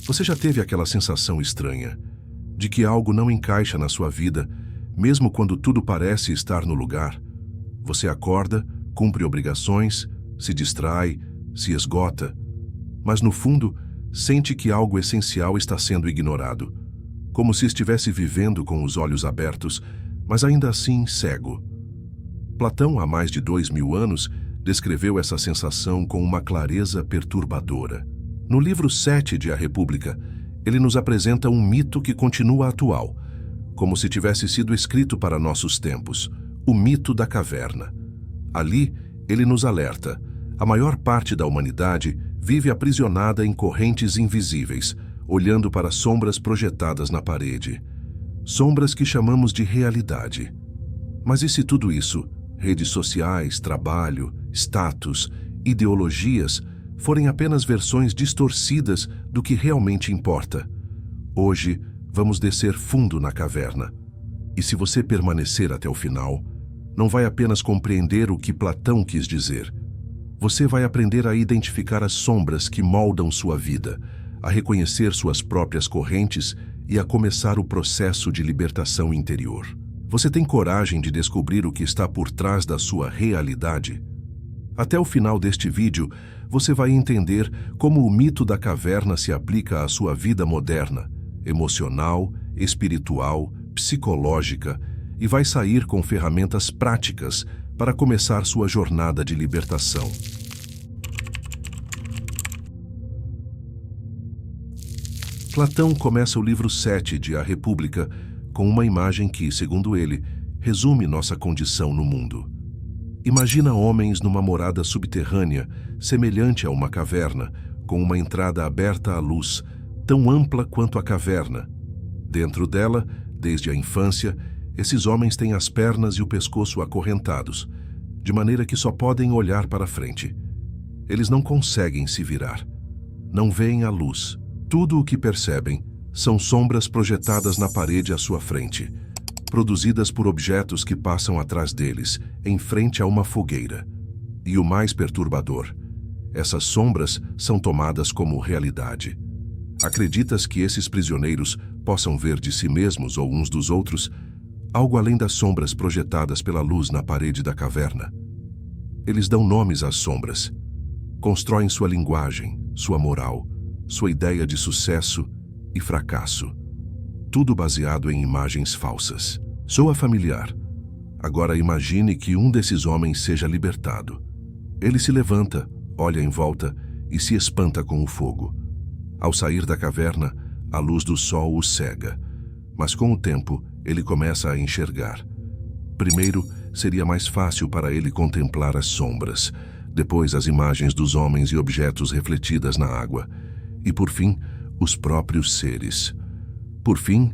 Você já teve aquela sensação estranha de que algo não encaixa na sua vida, mesmo quando tudo parece estar no lugar? Você acorda, cumpre obrigações, se distrai, se esgota, mas no fundo sente que algo essencial está sendo ignorado, como se estivesse vivendo com os olhos abertos, mas ainda assim cego. Platão, há mais de 2000 anos, descreveu essa sensação com uma clareza perturbadora. No livro 7 de A República, ele nos apresenta um mito que continua atual, como se tivesse sido escrito para nossos tempos, o mito da caverna. Ali, ele nos alerta: a maior parte da humanidade vive aprisionada em correntes invisíveis, olhando para sombras projetadas na parede. Sombras que chamamos de realidade. Mas e se tudo isso, redes sociais, trabalho, status, ideologias, forem apenas versões distorcidas do que realmente importa? Hoje, vamos descer fundo na caverna. E se você permanecer até o final, não vai apenas compreender o que Platão quis dizer. Você vai aprender a identificar as sombras que moldam sua vida, a reconhecer suas próprias correntes e a começar o processo de libertação interior. Você tem coragem de descobrir o que está por trás da sua realidade? Até o final deste vídeo, você vai entender como o mito da caverna se aplica à sua vida moderna, emocional, espiritual, psicológica, e vai sair com ferramentas práticas para começar sua jornada de libertação. Platão começa o livro 7 de A República com uma imagem que, segundo ele, resume nossa condição no mundo. Imagina homens numa morada subterrânea, semelhante a uma caverna, com uma entrada aberta à luz, tão ampla quanto a caverna. Dentro dela, desde a infância, esses homens têm as pernas e o pescoço acorrentados, de maneira que só podem olhar para frente. Eles não conseguem se virar. Não veem a luz. Tudo o que percebem são sombras projetadas na parede à sua frente, produzidas por objetos que passam atrás deles, em frente a uma fogueira. E o mais perturbador, essas sombras são tomadas como realidade. Acreditas que esses prisioneiros possam ver de si mesmos ou uns dos outros algo além das sombras projetadas pela luz na parede da caverna? Eles dão nomes às sombras, constroem sua linguagem, sua moral, sua ideia de sucesso e fracasso, tudo baseado em imagens falsas. Soa familiar. Agora imagine que um desses homens seja libertado. Ele se levanta, olha em volta e se espanta com o fogo. Ao sair da caverna, a luz do sol o cega, mas com o tempo ele começa a enxergar. Primeiro, seria mais fácil para ele contemplar as sombras, depois as imagens dos homens e objetos refletidas na água, e por fim, os próprios seres. Por fim,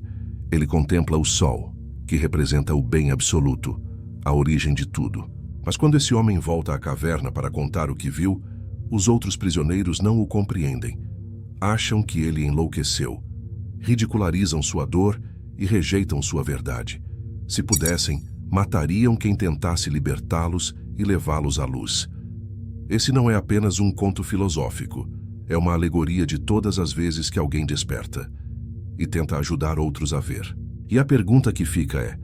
ele contempla o sol, que representa o bem absoluto, a origem de tudo. Mas quando esse homem volta à caverna para contar o que viu, os outros prisioneiros não o compreendem. Acham que ele enlouqueceu, ridicularizam sua dor e rejeitam sua verdade. Se pudessem, matariam quem tentasse libertá-los e levá-los à luz. Esse não é apenas um conto filosófico, é uma alegoria de todas as vezes que alguém desperta e tenta ajudar outros a ver. E a pergunta que fica é: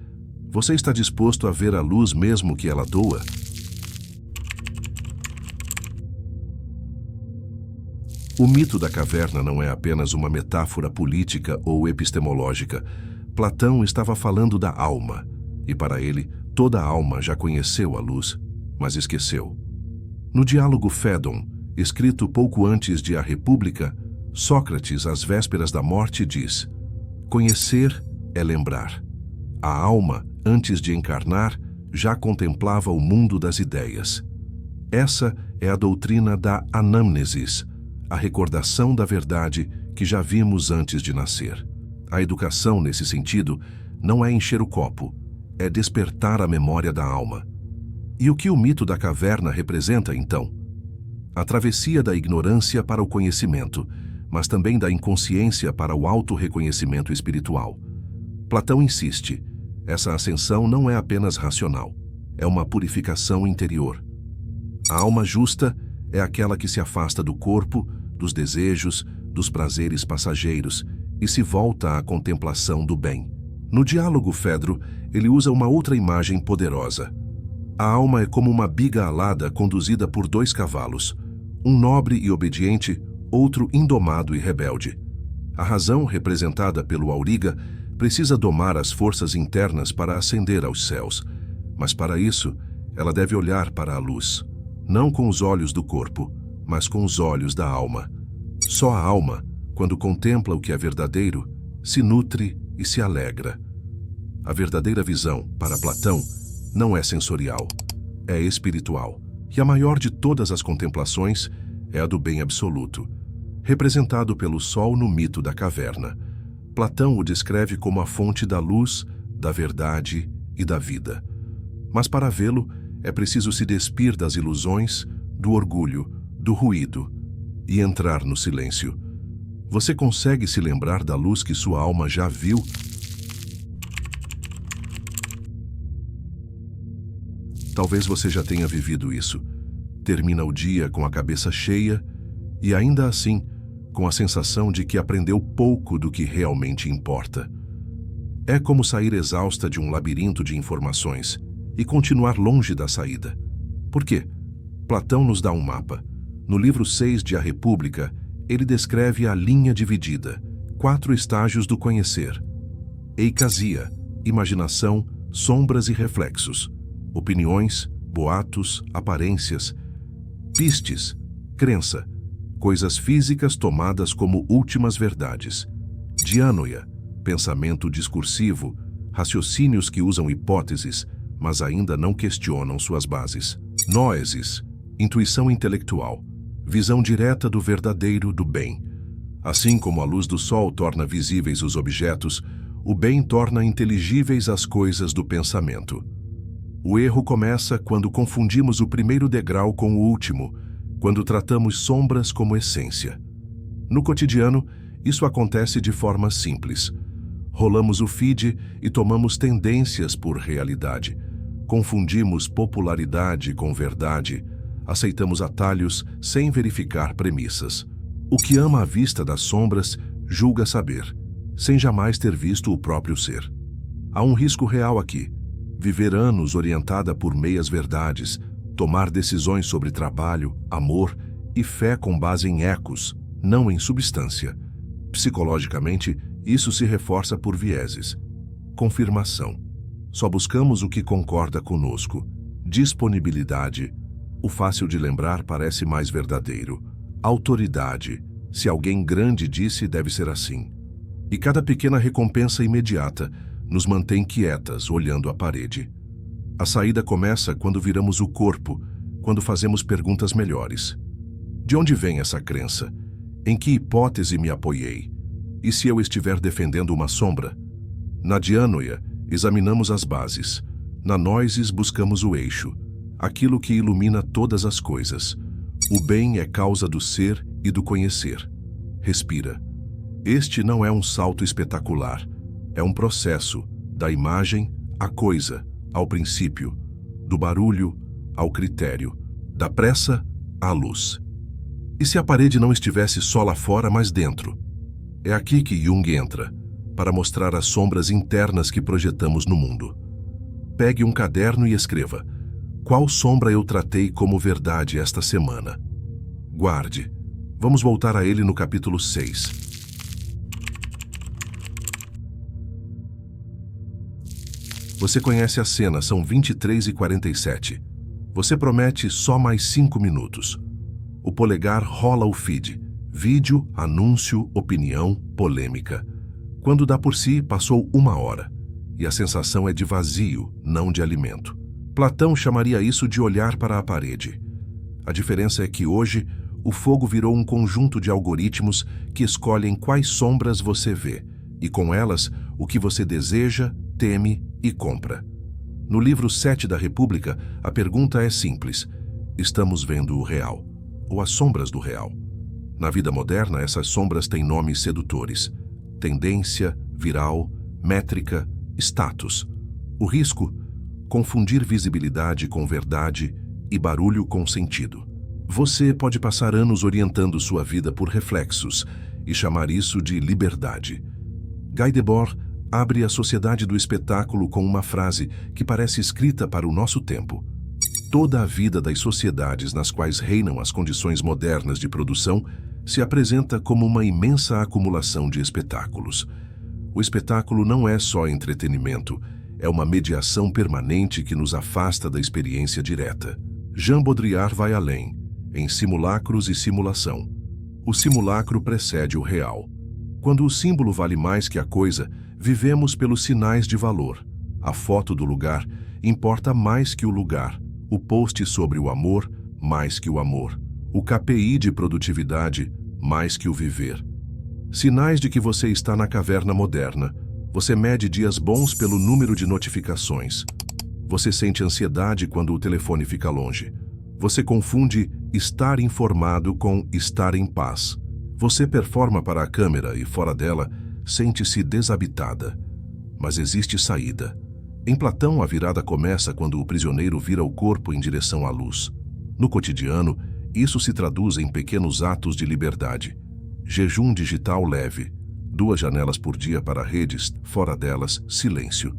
você está disposto a ver a luz mesmo que ela doa? O mito da caverna não é apenas uma metáfora política ou epistemológica. Platão estava falando da alma, e para ele, toda alma já conheceu a luz, mas esqueceu. No diálogo Fédon, escrito pouco antes de A República, Sócrates, às vésperas da morte, diz: conhecer é lembrar. A alma, antes de encarnar, já contemplava o mundo das ideias. Essa é a doutrina da anamnesis, a recordação da verdade que já vimos antes de nascer. A educação, nesse sentido, não é encher o copo, é despertar a memória da alma. E o que o mito da caverna representa, então? A travessia da ignorância para o conhecimento, mas também da inconsciência para o auto-reconhecimento espiritual. Platão insiste: essa ascensão não é apenas racional, é uma purificação interior. A alma justa é aquela que se afasta do corpo, dos desejos, dos prazeres passageiros e se volta à contemplação do bem. No diálogo Fedro, ele usa uma outra imagem poderosa. A alma é como uma biga alada conduzida por 2 cavalos, um nobre e obediente, outro indomado e rebelde. A razão, representada pelo auriga, precisa domar as forças internas para ascender aos céus, mas para isso, ela deve olhar para a luz, não com os olhos do corpo, mas com os olhos da alma. Só a alma, quando contempla o que é verdadeiro, se nutre e se alegra. A verdadeira visão, para Platão, não é sensorial, é espiritual. E a maior de todas as contemplações é a do bem absoluto, representado pelo sol no mito da caverna. Platão o descreve como a fonte da luz, da verdade e da vida. Mas para vê-lo, é preciso se despir das ilusões, do orgulho, do ruído e entrar no silêncio. Você consegue se lembrar da luz que sua alma já viu? Talvez você já tenha vivido isso. Termina o dia com a cabeça cheia e, ainda assim, com a sensação de que aprendeu pouco do que realmente importa. É como sair exausta de um labirinto de informações e continuar longe da saída. Por quê? Platão nos dá um mapa. No livro 6 de A República, ele descreve a linha dividida, 4 estágios do conhecer: eicasia, imaginação, sombras e reflexos; opiniões, boatos, aparências; pistes, crença, coisas físicas tomadas como últimas verdades; dianoia, pensamento discursivo, raciocínios que usam hipóteses, mas ainda não questionam suas bases; noesis, intuição intelectual, visão direta do verdadeiro, do bem. Assim como a luz do sol torna visíveis os objetos, o bem torna inteligíveis as coisas do pensamento. O erro começa quando confundimos o primeiro degrau com o último, quando tratamos sombras como essência. No cotidiano, isso acontece de forma simples. Rolamos o feed e tomamos tendências por realidade. Confundimos popularidade com verdade. Aceitamos atalhos sem verificar premissas. O que ama a vista das sombras julga saber, sem jamais ter visto o próprio ser. Há um risco real aqui: viver anos orientada por meias verdades, tomar decisões sobre trabalho, amor e fé com base em ecos, não em substância. Psicologicamente, isso se reforça por vieses. Confirmação. Só buscamos o que concorda conosco. Disponibilidade. O fácil de lembrar parece mais verdadeiro. Autoridade. Se alguém grande disse, deve ser assim. E cada pequena recompensa imediata nos mantém quietas, olhando a parede. A saída começa quando viramos o corpo, quando fazemos perguntas melhores. De onde vem essa crença? Em que hipótese me apoiei? E se eu estiver defendendo uma sombra? Na dianoia, examinamos as bases. Na noesis, buscamos o eixo, aquilo que ilumina todas as coisas. O bem é causa do ser e do conhecer. Respira. Este não é um salto espetacular. É um processo, da imagem à coisa, ao princípio, do barulho ao critério, da pressa à luz. E se a parede não estivesse só lá fora, mas dentro? É aqui que Jung entra, para mostrar as sombras internas que projetamos no mundo. Pegue um caderno e escreva: qual sombra eu tratei como verdade esta semana? Guarde. Vamos voltar a ele no capítulo 6. Você conhece a cena, são 23h47. Você promete só mais 5 minutos. O polegar rola o feed. Vídeo, anúncio, opinião, polêmica. Quando dá por si, passou 1 hora. E a sensação é de vazio, não de alimento. Platão chamaria isso de olhar para a parede. A diferença é que hoje, o fogo virou um conjunto de algoritmos que escolhem quais sombras você vê, e com elas, o que você deseja, teme e compra. No livro 7 da República, a pergunta é simples: estamos vendo o real, ou as sombras do real? Na vida moderna, essas sombras têm nomes sedutores: tendência, viral, métrica, status. O risco? Confundir visibilidade com verdade e barulho com sentido. Você pode passar anos orientando sua vida por reflexos, e chamar isso de liberdade. Guy Debord abre a sociedade do espetáculo com uma frase que parece escrita para o nosso tempo. Toda a vida das sociedades nas quais reinam as condições modernas de produção se apresenta como uma imensa acumulação de espetáculos. O espetáculo não é só entretenimento, é uma mediação permanente que nos afasta da experiência direta. Jean Baudrillard vai além, em Simulacros e Simulação. O simulacro precede o real. Quando o símbolo vale mais que a coisa, vivemos pelos sinais de valor. A foto do lugar importa mais que o lugar. O post sobre o amor, mais que o amor. O KPI de produtividade, mais que o viver. Sinais de que você está na caverna moderna. Você mede dias bons pelo número de notificações. Você sente ansiedade quando o telefone fica longe. Você confunde estar informado com estar em paz. Você performa para a câmera e, fora dela, sente-se desabitada. Mas existe saída. Em Platão, a virada começa quando o prisioneiro vira o corpo em direção à luz. No cotidiano, isso se traduz em pequenos atos de liberdade. Jejum digital leve. 2 janelas por dia para redes, fora delas, silêncio.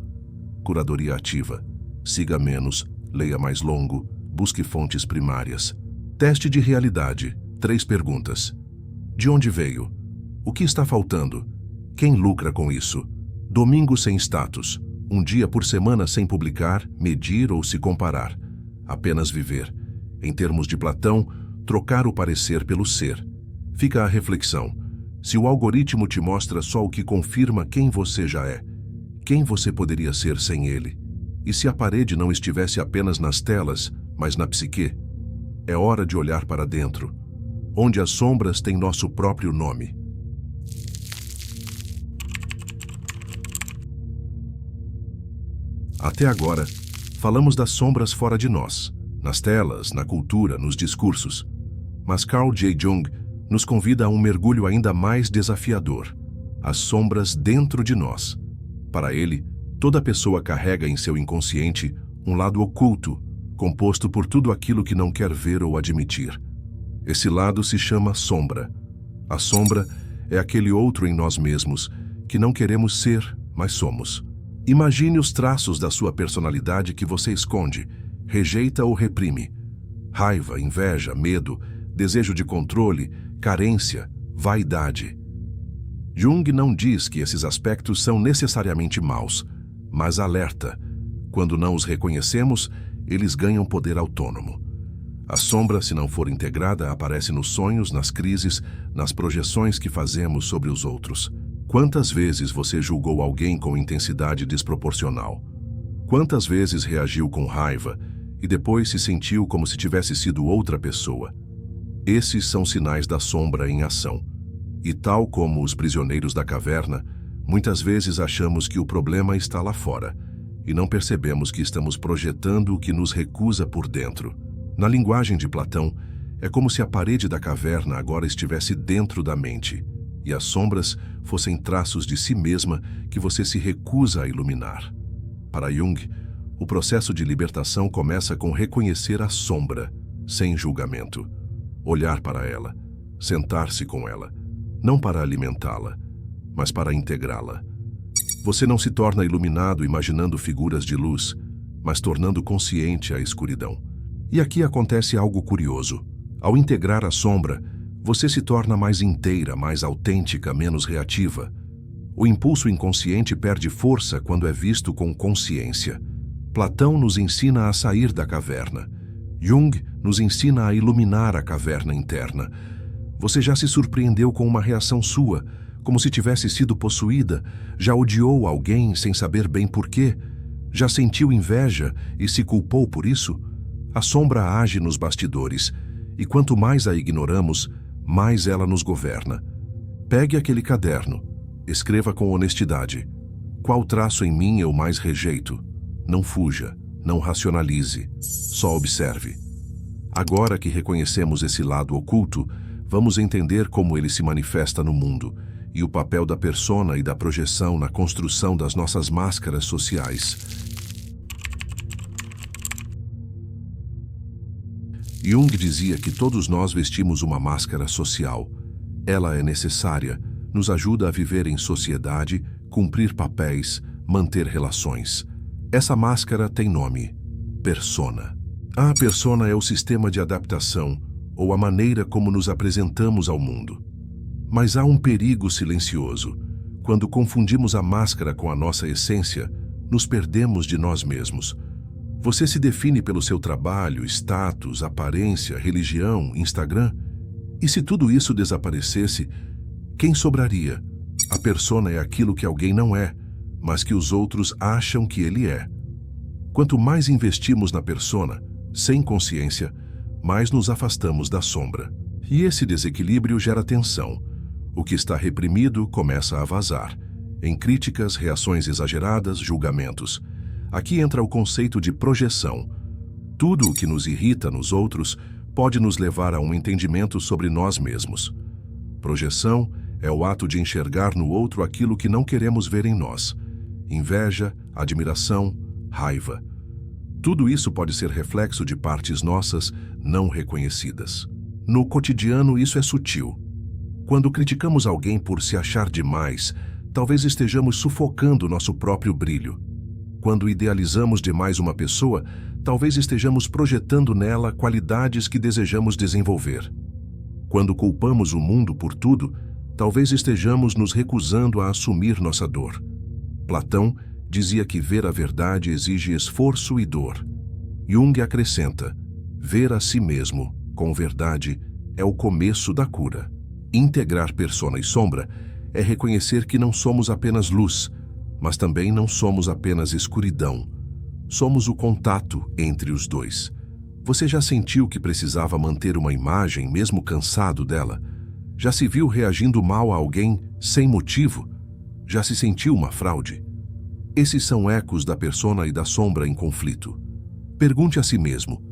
Curadoria ativa. Siga menos, leia mais longo, busque fontes primárias. Teste de realidade. 3 perguntas. De onde veio? O que está faltando? Quem lucra com isso? Domingo sem status. 1 dia por semana sem publicar, medir ou se comparar. Apenas viver. Em termos de Platão, trocar o parecer pelo ser. Fica a reflexão. Se o algoritmo te mostra só o que confirma quem você já é, quem você poderia ser sem ele? E se a parede não estivesse apenas nas telas, mas na psique? É hora de olhar para dentro, onde as sombras têm nosso próprio nome. Até agora, falamos das sombras fora de nós, nas telas, na cultura, nos discursos. Mas Carl J. Jung nos convida a um mergulho ainda mais desafiador: as sombras dentro de nós. Para ele, toda pessoa carrega em seu inconsciente um lado oculto, composto por tudo aquilo que não quer ver ou admitir. Esse lado se chama sombra. A sombra é aquele outro em nós mesmos que não queremos ser, mas somos. Imagine os traços da sua personalidade que você esconde, rejeita ou reprime. Raiva, inveja, medo, desejo de controle, carência, vaidade. Jung não diz que esses aspectos são necessariamente maus, mas alerta. Quando não os reconhecemos, eles ganham poder autônomo. A sombra, se não for integrada, aparece nos sonhos, nas crises, nas projeções que fazemos sobre os outros. Quantas vezes você julgou alguém com intensidade desproporcional? Quantas vezes reagiu com raiva e depois se sentiu como se tivesse sido outra pessoa? Esses são sinais da sombra em ação. E tal como os prisioneiros da caverna, muitas vezes achamos que o problema está lá fora e não percebemos que estamos projetando o que nos recusa por dentro. Na linguagem de Platão, é como se a parede da caverna agora estivesse dentro da mente e as sombras fossem traços de si mesma que você se recusa a iluminar. Para Jung, o processo de libertação começa com reconhecer a sombra, sem julgamento. Olhar para ela, sentar-se com ela, não para alimentá-la, mas para integrá-la. Você não se torna iluminado imaginando figuras de luz, mas tornando consciente a escuridão. E aqui acontece algo curioso. Ao integrar a sombra, você se torna mais inteira, mais autêntica, menos reativa. O impulso inconsciente perde força quando é visto com consciência. Platão nos ensina a sair da caverna. Jung nos ensina a iluminar a caverna interna. Você já se surpreendeu com uma reação sua, como se tivesse sido possuída? Já odiou alguém sem saber bem por quê? Já sentiu inveja e se culpou por isso? A sombra age nos bastidores, e quanto mais a ignoramos, mais ela nos governa. Pegue aquele caderno, escreva com honestidade. Qual traço em mim eu mais rejeito? Não fuja, não racionalize, só observe. Agora que reconhecemos esse lado oculto, vamos entender como ele se manifesta no mundo e o papel da persona e da projeção na construção das nossas máscaras sociais. Jung dizia que todos nós vestimos uma máscara social. Ela é necessária, nos ajuda a viver em sociedade, cumprir papéis, manter relações. Essa máscara tem nome: persona. A persona é o sistema de adaptação, ou a maneira como nos apresentamos ao mundo. Mas há um perigo silencioso. Quando confundimos a máscara com a nossa essência, nos perdemos de nós mesmos. Você se define pelo seu trabalho, status, aparência, religião, Instagram? E se tudo isso desaparecesse, quem sobraria? A persona é aquilo que alguém não é, mas que os outros acham que ele é. Quanto mais investimos na persona, sem consciência, mais nos afastamos da sombra. E esse desequilíbrio gera tensão. O que está reprimido começa a vazar, em críticas, reações exageradas, julgamentos. Aqui entra o conceito de projeção. Tudo o que nos irrita nos outros pode nos levar a um entendimento sobre nós mesmos. Projeção é o ato de enxergar no outro aquilo que não queremos ver em nós. Inveja, admiração, raiva. Tudo isso pode ser reflexo de partes nossas não reconhecidas. No cotidiano, isso é sutil. Quando criticamos alguém por se achar demais, talvez estejamos sufocando nosso próprio brilho. Quando idealizamos demais uma pessoa, talvez estejamos projetando nela qualidades que desejamos desenvolver. Quando culpamos o mundo por tudo, talvez estejamos nos recusando a assumir nossa dor. Platão dizia que ver a verdade exige esforço e dor. Jung acrescenta: ver a si mesmo, com verdade, é o começo da cura. Integrar persona e sombra é reconhecer que não somos apenas luz, mas também não somos apenas escuridão. Somos o contato entre os dois. Você já sentiu que precisava manter uma imagem mesmo cansado dela? Já se viu reagindo mal a alguém sem motivo? Já se sentiu uma fraude? Esses são ecos da persona e da sombra em conflito. Pergunte a si mesmo: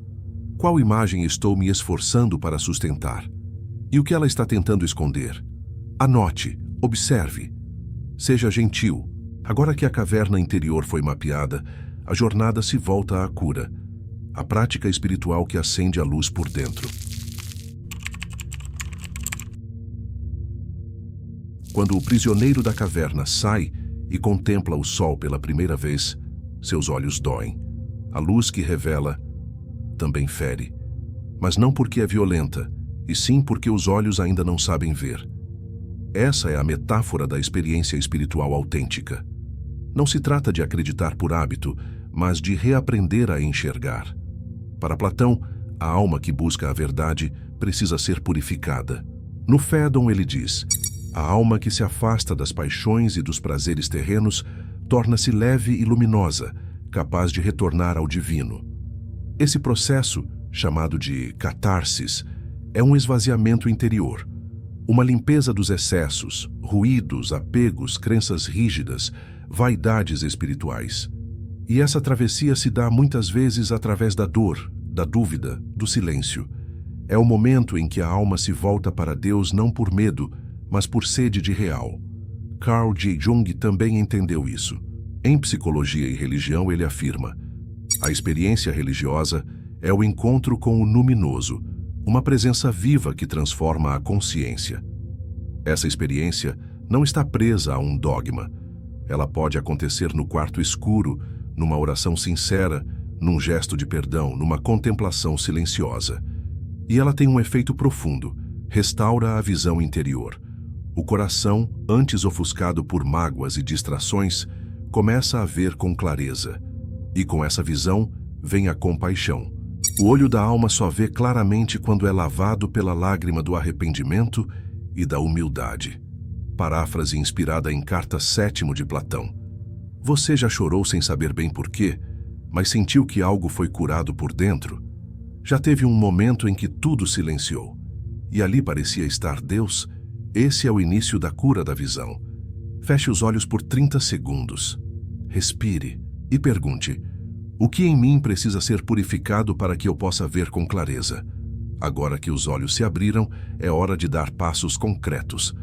qual imagem estou me esforçando para sustentar? E o que ela está tentando esconder? Anote, observe. Seja gentil. Agora que a caverna interior foi mapeada, a jornada se volta à cura, a prática espiritual que acende a luz por dentro. Quando o prisioneiro da caverna sai e contempla o sol pela primeira vez, seus olhos doem. A luz que revela também fere, mas não porque é violenta, e sim porque os olhos ainda não sabem ver. Essa é a metáfora da experiência espiritual autêntica. Não se trata de acreditar por hábito, mas de reaprender a enxergar. Para Platão, a alma que busca a verdade precisa ser purificada. No Fédon ele diz: a alma que se afasta das paixões e dos prazeres terrenos torna-se leve e luminosa, capaz de retornar ao divino. Esse processo, chamado de catarsis, é um esvaziamento interior, uma limpeza dos excessos, ruídos, apegos, crenças rígidas, vaidades espirituais. E essa travessia se dá muitas vezes através da dor, da dúvida, do silêncio. É o momento em que a alma se volta para Deus não por medo, mas por sede de real. Carl J. Jung também entendeu isso. Em Psicologia e Religião ele afirma: a experiência religiosa é o encontro com o luminoso, uma presença viva que transforma a consciência. Essa experiência não está presa a um dogma. Ela pode acontecer no quarto escuro, numa oração sincera, num gesto de perdão, numa contemplação silenciosa. E ela tem um efeito profundo, restaura a visão interior. O coração, antes ofuscado por mágoas e distrações, começa a ver com clareza. E com essa visão vem a compaixão. O olho da alma só vê claramente quando é lavado pela lágrima do arrependimento e da humildade. Paráfrase inspirada em Carta 7 de Platão. Você já chorou sem saber bem porquê, mas sentiu que algo foi curado por dentro? Já teve um momento em que tudo silenciou, e ali parecia estar Deus? Esse é o início da cura da visão. Feche os olhos por 30 segundos. Respire e pergunte: o que em mim precisa ser purificado para que eu possa ver com clareza? Agora que os olhos se abriram, é hora de dar passos concretos.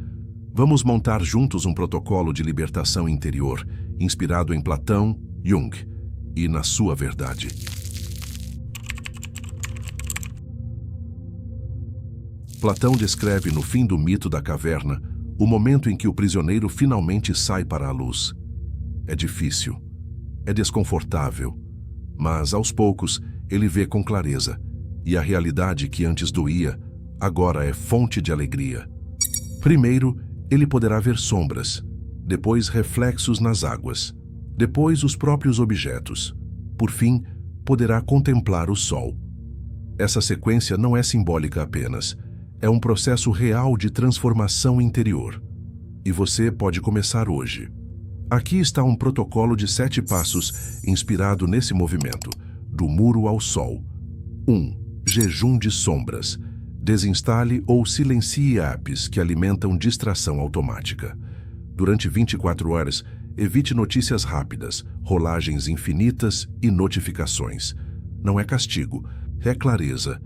Vamos montar juntos um protocolo de libertação interior, inspirado em Platão, Jung e na sua verdade. Platão descreve no fim do mito da caverna o momento em que o prisioneiro finalmente sai para a luz. É difícil, é desconfortável, mas aos poucos ele vê com clareza, e a realidade que antes doía, agora é fonte de alegria. Primeiro, ele poderá ver sombras, depois reflexos nas águas, depois os próprios objetos. Por fim, poderá contemplar o sol. Essa sequência não é simbólica apenas, é um processo real de transformação interior. E você pode começar hoje. Aqui está um protocolo de 7 passos inspirado nesse movimento, do muro ao sol. 1. Jejum de sombras. Desinstale ou silencie apps que alimentam distração automática. Durante 24 horas, evite notícias rápidas, rolagens infinitas e notificações. Não é castigo, é clareza.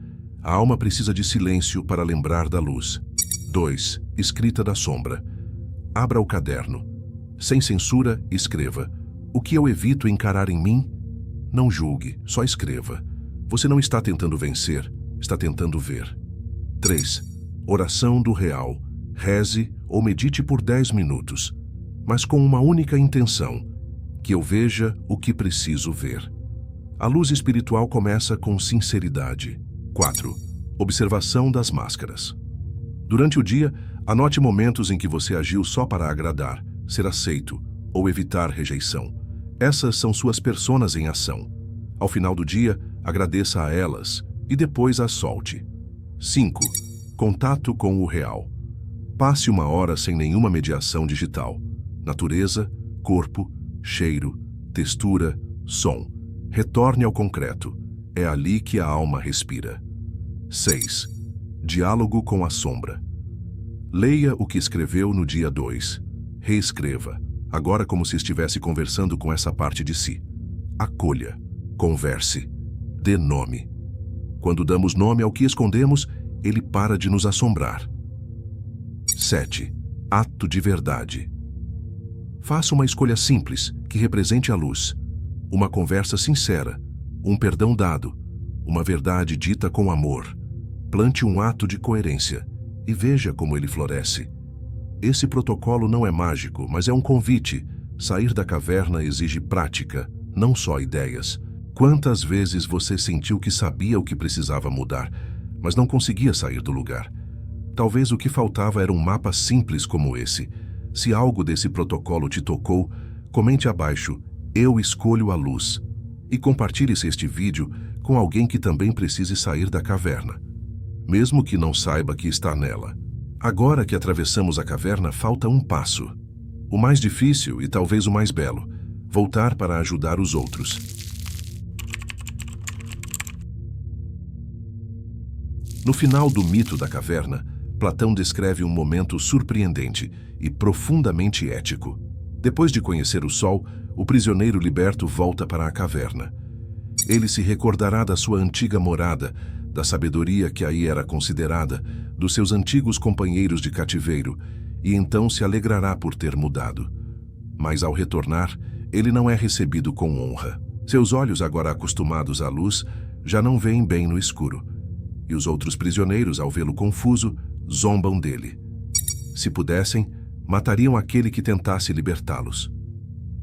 A alma precisa de silêncio para lembrar da luz. 2. Escrita da sombra. Abra o caderno. Sem censura, escreva. O que eu evito encarar em mim? Não julgue, só escreva. Você não está tentando vencer, está tentando ver. 3. Oração do real. Reze ou medite por 10 minutos, mas com uma única intenção: que eu veja o que preciso ver. A luz espiritual começa com sinceridade. 4. Observação das máscaras. Durante o dia, anote momentos em que você agiu só para agradar, ser aceito ou evitar rejeição. Essas são suas personas em ação. Ao final do dia, agradeça a elas e depois as solte. 5. Contato com o real. Passe 1 hora sem nenhuma mediação digital. Natureza, corpo, cheiro, textura, som. Retorne ao concreto. É ali que a alma respira. 6. Diálogo com a sombra. Leia o que escreveu no dia 2. Reescreva, agora como se estivesse conversando com essa parte de si. Acolha, converse, dê nome. Quando damos nome ao que escondemos, ele para de nos assombrar. 7. Ato de verdade. Faça uma escolha simples, que represente a luz. Uma conversa sincera, um perdão dado, uma verdade dita com amor. Plante um ato de coerência e veja como ele floresce. Esse protocolo não é mágico, mas é um convite. Sair da caverna exige prática, não só ideias. Quantas vezes você sentiu que sabia o que precisava mudar, mas não conseguia sair do lugar? Talvez o que faltava era um mapa simples como esse. Se algo desse protocolo te tocou, comente abaixo: eu escolho a luz. E compartilhe este vídeo com alguém que também precise sair da caverna, mesmo que não saiba que está nela. Agora que atravessamos a caverna, falta um passo. O mais difícil e talvez o mais belo: voltar para ajudar os outros. No final do mito da caverna, Platão descreve um momento surpreendente e profundamente ético. Depois de conhecer o sol, o prisioneiro liberto volta para a caverna. Ele se recordará da sua antiga morada, da sabedoria que aí era considerada, dos seus antigos companheiros de cativeiro, e então se alegrará por ter mudado. Mas ao retornar, ele não é recebido com honra. Seus olhos, agora acostumados à luz, já não veem bem no escuro. E os outros prisioneiros, ao vê-lo confuso, zombam dele. Se pudessem, matariam aquele que tentasse libertá-los.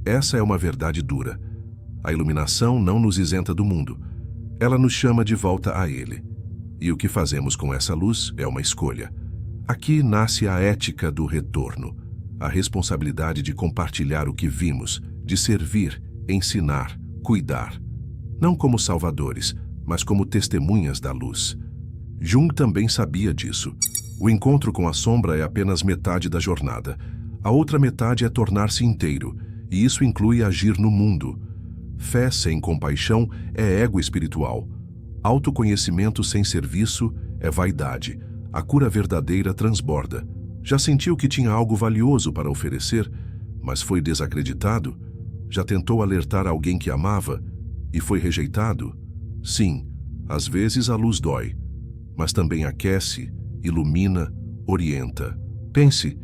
Essa é uma verdade dura. A iluminação não nos isenta do mundo. Ela nos chama de volta a ele. E o que fazemos com essa luz é uma escolha. Aqui nasce a ética do retorno, a responsabilidade de compartilhar o que vimos, de servir, ensinar, cuidar. Não como salvadores, mas como testemunhas da luz. Jung também sabia disso. O encontro com a sombra é apenas metade da jornada. A outra metade é tornar-se inteiro, e isso inclui agir no mundo. Fé sem compaixão é ego espiritual. Autoconhecimento sem serviço é vaidade. A cura verdadeira transborda. Já sentiu que tinha algo valioso para oferecer, mas foi desacreditado? Já tentou alertar alguém que amava e foi rejeitado? Sim, às vezes a luz dói, mas também aquece, ilumina, orienta. Pense,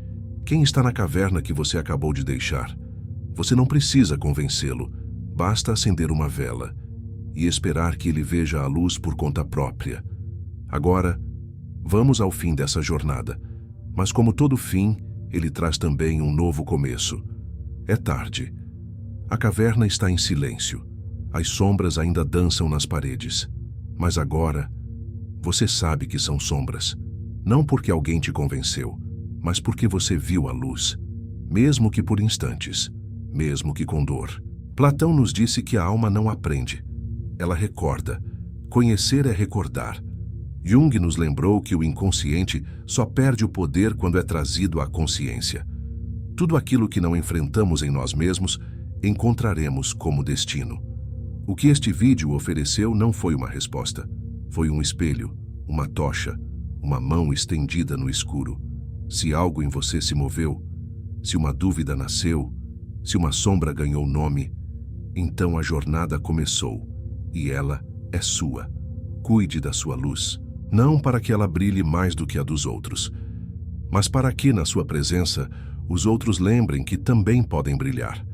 quem está na caverna que você acabou de deixar? Você não precisa convencê-lo, basta acender uma vela e esperar que ele veja a luz por conta própria. Agora, Vamos ao fim dessa jornada, mas como todo fim, ele traz também um novo começo. É tarde. A caverna está em silêncio. As sombras ainda dançam nas paredes. Mas agora, você sabe que são sombras. Não porque alguém te convenceu, mas porque você viu a luz. Mesmo que por instantes, mesmo que com dor. Platão nos disse que a alma não aprende. Ela recorda. Conhecer é recordar. Jung nos lembrou que o inconsciente só perde o poder quando é trazido à consciência. Tudo aquilo que não enfrentamos em nós mesmos, encontraremos como destino. O que este vídeo ofereceu não foi uma resposta. Foi um espelho, uma tocha, uma mão estendida no escuro. Se algo em você se moveu, se uma dúvida nasceu, se uma sombra ganhou nome, então a jornada começou e ela é sua. Cuide da sua luz, não para que ela brilhe mais do que a dos outros, mas para que, na sua presença, os outros lembrem que também podem brilhar.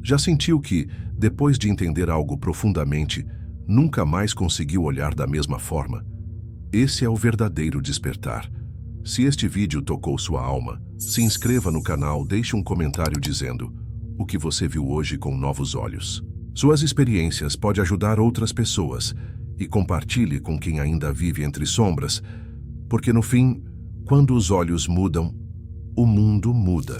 Já sentiu que, depois de entender algo profundamente, nunca mais conseguiu olhar da mesma forma? Esse é o verdadeiro despertar. Se este vídeo tocou sua alma, se inscreva no canal, deixe um comentário dizendo o que você viu hoje com novos olhos. Suas experiências podem ajudar outras pessoas e compartilhe com quem ainda vive entre sombras, porque no fim, quando os olhos mudam, o mundo muda.